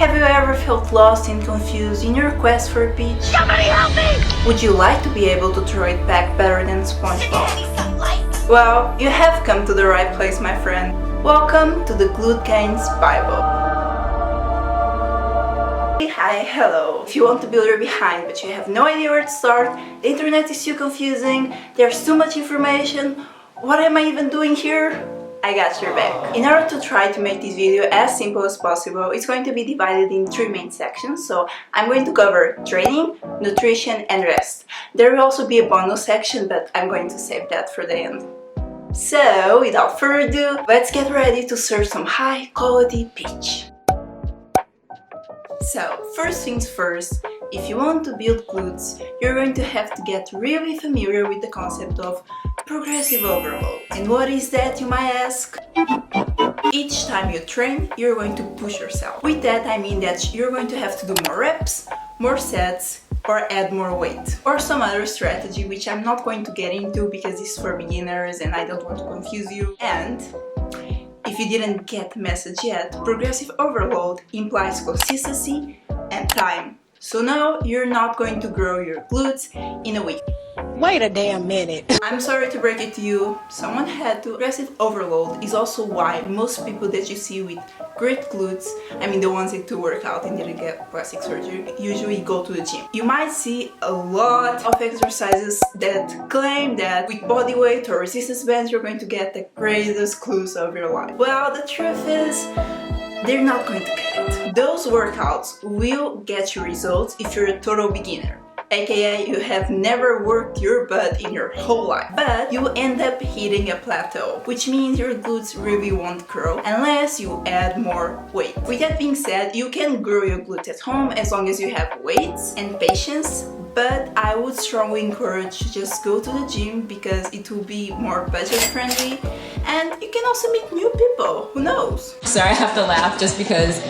Have you ever felt lost and confused in your quest for a peach? Somebody help me! Would you like to be able to throw it back better than SpongeBob? Well, you have come to the right place, my friend. Welcome to the Glute Gainz Bible. Hi, hello. If you want to build your behind but you have no idea where to start, the internet is too confusing, there's too much information, what am I even doing here? I got your back. In order to try to make this video as simple as possible, it's going to be divided in 3 main sections. So I'm going to cover training, nutrition and rest. There will also be a bonus section, but I'm going to save that for the end. So without further ado, let's get ready to serve some high quality peach. So first things first, if you want to build glutes, you're going to have to get really familiar with the concept of progressive overload. And what is that, you might ask? Each time you train, you're going to push yourself. With that I mean that you're going to have to do more reps, more sets, or add more weight. Or some other strategy which I'm not going to get into because this is for beginners and I don't want to confuse you. And if you didn't get the message yet, progressive overload implies consistency and time. So now you're not going to grow your glutes in a week. Wait a damn minute. I'm sorry to break it to you, someone had to. Progressive overload is also why most people that you see with great glutes, I mean the ones that do work out and didn't get plastic surgery, usually go to the gym. You might see a lot of exercises that claim that with body weight or resistance bands you're going to get the greatest glutes of your life. Well, the truth is, they're not going to get it. Those workouts will get you results if you're a total beginner. AKA you have never worked your butt in your whole life, but you end up hitting a plateau, which means your glutes really won't grow unless you add more weight. With that being said, you can grow your glutes at home as long as you have weights and patience, but I would strongly encourage to just go to the gym because it will be more budget friendly and you can also meet new people, who knows? Sorry, I have to laugh just because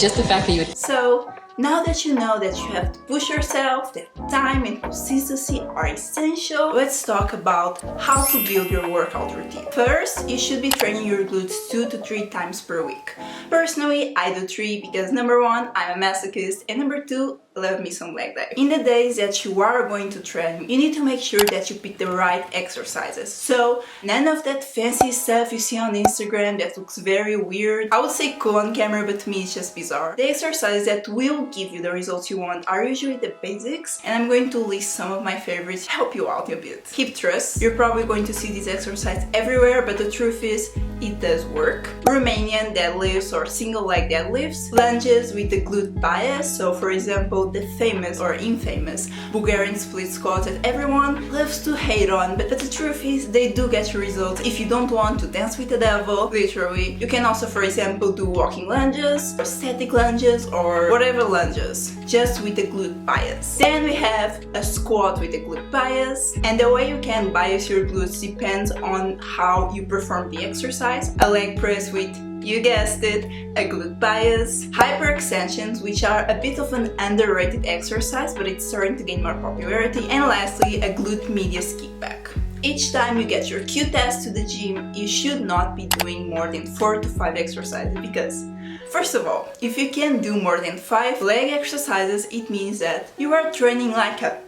just the fact that you... So now that you know that you have to push yourself, that time and consistency are essential, let's talk about how to build your workout routine. First, you should be training your glutes 2 to 3 times per week. Personally, I do 3 because number 1, I'm a masochist, and number 2, love me some leg day. In the days that you are going to train, you need to make sure that you pick the right exercises. So none of that fancy stuff you see on Instagram that looks very weird. I would say cool on camera, but to me it's just bizarre. The exercises that will give you the results you want are usually the basics, and I'm going to list some of my favorites to help you out a bit. Hip thrusts. You're probably going to see this exercise everywhere, but the truth is, it does work. Romanian deadlifts or single leg deadlifts. Lunges with the glute bias. So for example, the famous or infamous Bulgarian split squats that everyone loves to hate on, but the truth is they do get you results. If you don't want to dance with the devil, literally, you can also, for example, do walking lunges or static lunges or whatever lunges, just with the glute bias. Then we have a squat with the glute bias, and the way you can bias your glutes depends on how you perform the exercise. A leg press with, you guessed it, a glute bias, hyperextensions, which are a bit of an underrated exercise, but it's starting to gain more popularity, and lastly, a glute medius kickback. Each time you get your Q test to the gym, you should not be doing more than 4 to 5 exercises because, first of all, if you can do more than 5 leg exercises, it means that you are training like a...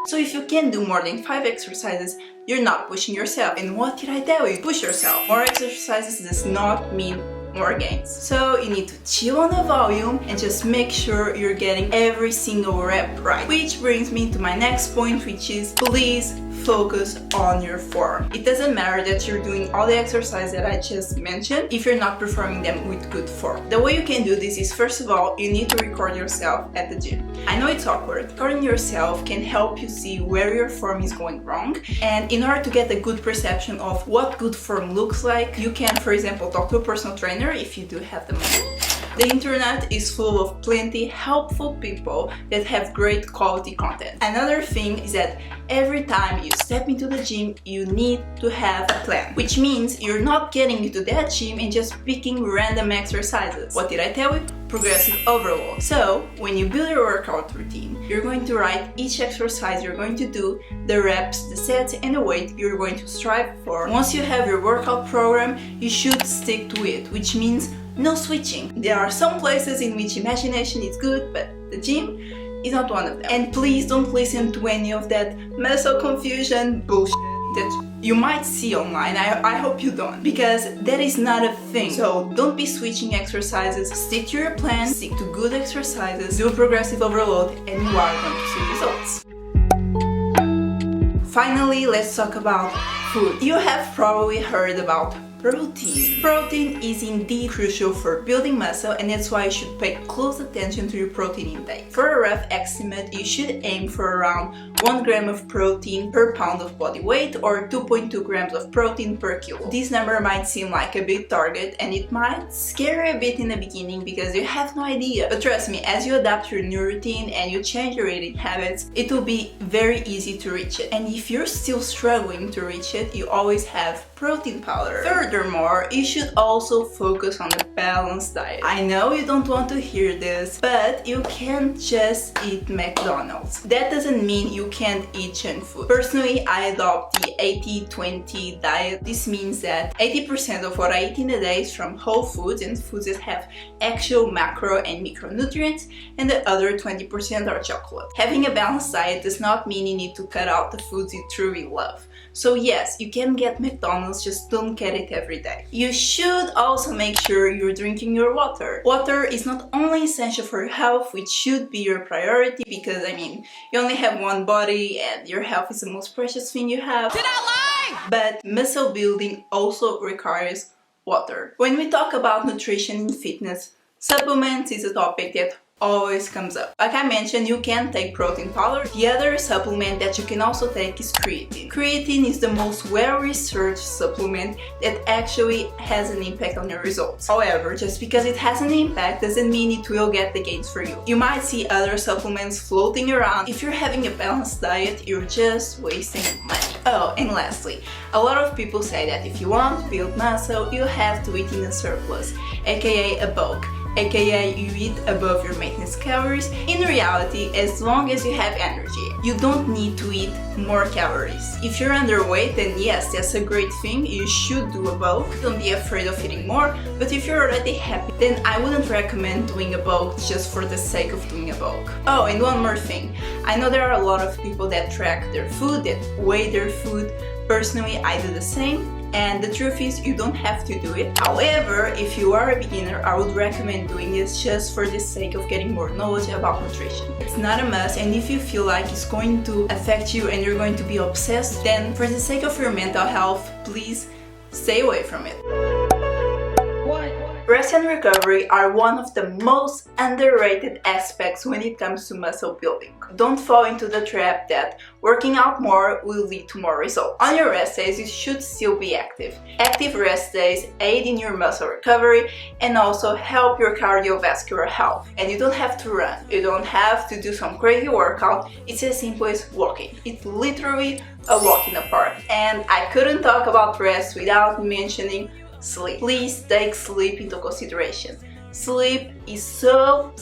So if you can do more than 5 exercises, you're not pushing yourself. And what did I tell you? Push yourself. More exercises does not mean more gains. So you need to chill on the volume and just make sure you're getting every single rep right. Which brings me to my next point, which is please focus on your form. It doesn't matter that you're doing all the exercises that I just mentioned if you're not performing them with good form. The way you can do this is, first of all, you need to record yourself at the gym. I know it's awkward. Recording yourself can help you see where your form is going wrong, and in order to get a good perception of what good form looks like, you can, for example, talk to a personal trainer if you do have the money. The internet is full of plenty helpful people that have great quality content. Another thing is that every time you step into the gym, you need to have a plan, which means you're not getting into that gym and just picking random exercises. What did I tell you? Progressive overload. So when you build your workout routine, you're going to write each exercise you're going to do, the reps, the sets, and the weight you're going to strive for. Once you have your workout program, you should stick to it, which means no switching. There are some places in which imagination is good, but the gym is not one of them. And please don't listen to any of that muscle confusion bullshit that you might see online. I hope you don't, because that is not a thing. So don't be switching exercises. Stick to your plan, stick to good exercises, do progressive overload, and you are going to see results. Finally, let's talk about food. You have probably heard about protein. Protein is indeed crucial for building muscle, and that's why you should pay close attention to your protein intake. For a rough estimate, you should aim for around 1 gram of protein per pound of body weight or 2.2 grams of protein per kilo. This number might seem like a big target and it might scare you a bit in the beginning because you have no idea. But trust me, as you adapt your new routine and you change your eating habits, it will be very easy to reach it. And if you're still struggling to reach it, you always have protein powder. Furthermore, you should also focus on a balanced diet. I know you don't want to hear this, but you can't just eat McDonald's. That doesn't mean you can't eat junk food. Personally, I adopt the 80-20 diet. This means that 80% of what I eat in a day is from whole foods and foods that have actual macro and micronutrients, and the other 20% are chocolate. Having a balanced diet does not mean you need to cut out the foods you truly love. So yes, you can get McDonald's, just don't get it every day. You should also make sure you're drinking your water. Water is not only essential for your health, which should be your priority, because I mean, you only have one body and your health is the most precious thing you have. Did I lie? But muscle building also requires water. When we talk about nutrition and fitness, supplements is a topic that always comes up. Like I mentioned, you can take protein powder. The other supplement that you can also take is creatine. Creatine is the most well-researched supplement that actually has an impact on your results. However, just because it has an impact doesn't mean it will get the gains for you. You might see other supplements floating around. If you're having a balanced diet, you're just wasting money. Oh, and lastly, a lot of people say that if you want to build muscle, you have to eat in a surplus, aka a bulk, aka you eat above your maintenance calories. In reality, as long as you have energy, you don't need to eat more calories. If you're underweight, then yes, that's a great thing, you should do a bulk. Don't be afraid of eating more, but if you're already happy, then I wouldn't recommend doing a bulk just for the sake of doing a bulk. Oh, and one more thing. I know there are a lot of people that track their food, that weigh their food. Personally, I do the same. And the truth is, you don't have to do it. However, if you are a beginner, I would recommend doing this just for the sake of getting more knowledge about nutrition. It's not a must, and if you feel like it's going to affect you and you're going to be obsessed, then for the sake of your mental health, please stay away from it. Rest and recovery are one of the most underrated aspects when it comes to muscle building. Don't fall into the trap that working out more will lead to more results. On your rest days, you should still be active. Active rest days aid in your muscle recovery and also help your cardiovascular health. And you don't have to run. You don't have to do some crazy workout. It's as simple as walking. It's literally a walk in the park. And I couldn't talk about rest without mentioning sleep. Please take sleep into consideration. Sleep is so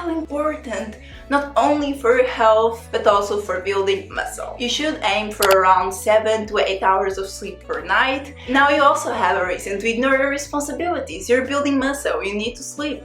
important, not only for your health, but also for building muscle. You should aim for around 7 to 8 hours of sleep per night. Now you also have a reason to ignore your responsibilities. You're building muscle, you need to sleep.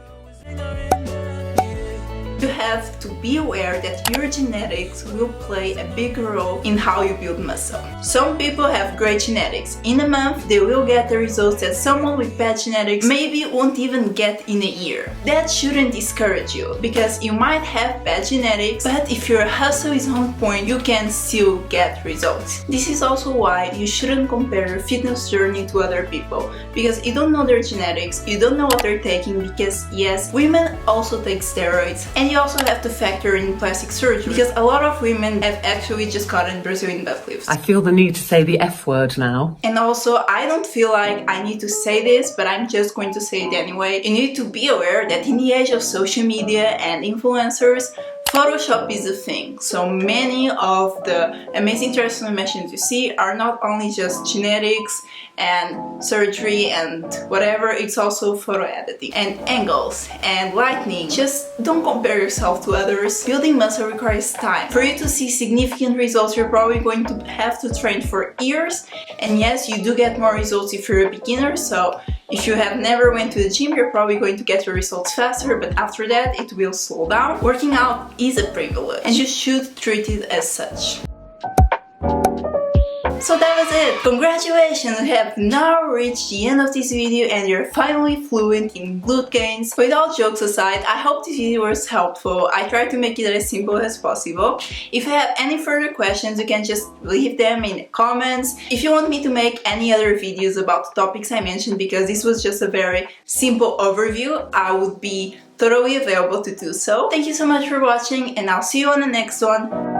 You have to be aware that your genetics will play a big role in how you build muscle. Some people have great genetics. In a month, they will get the results that someone with bad genetics maybe won't even get in a year. That shouldn't discourage you, because you might have bad genetics, but if your hustle is on point, you can still get results. This is also why you shouldn't compare your fitness journey to other people, because you don't know their genetics, you don't know what they're taking, because yes, women also take steroids, and you also have to factor in plastic surgery, because a lot of women have actually just gotten Brazilian butt lifts. I feel the need to say the F word now. And also, I don't feel like I need to say this, but I'm just going to say it anyway. You need to be aware that in the age of social media and influencers, Photoshop is a thing. So many of the amazing transformations you see are not only just genetics and surgery and whatever, it's also photo editing and angles and lighting. Just don't compare yourself to others. Building muscle requires time. For you to see significant results, you're probably going to have to train for years. And yes, you do get more results if you're a beginner, so If you have never went to the gym, you're probably going to get your results faster, but after that it will slow down. Working out is a privilege and you should treat it as such. So that was it! Congratulations! You have now reached the end of this video and you're finally fluent in glute gains. With all jokes aside, I hope this video was helpful. I tried to make it as simple as possible. If you have any further questions, you can just leave them in the comments. If you want me to make any other videos about the topics I mentioned, because this was just a very simple overview, I would be totally available to do so. Thank you so much for watching and I'll see you on the next one.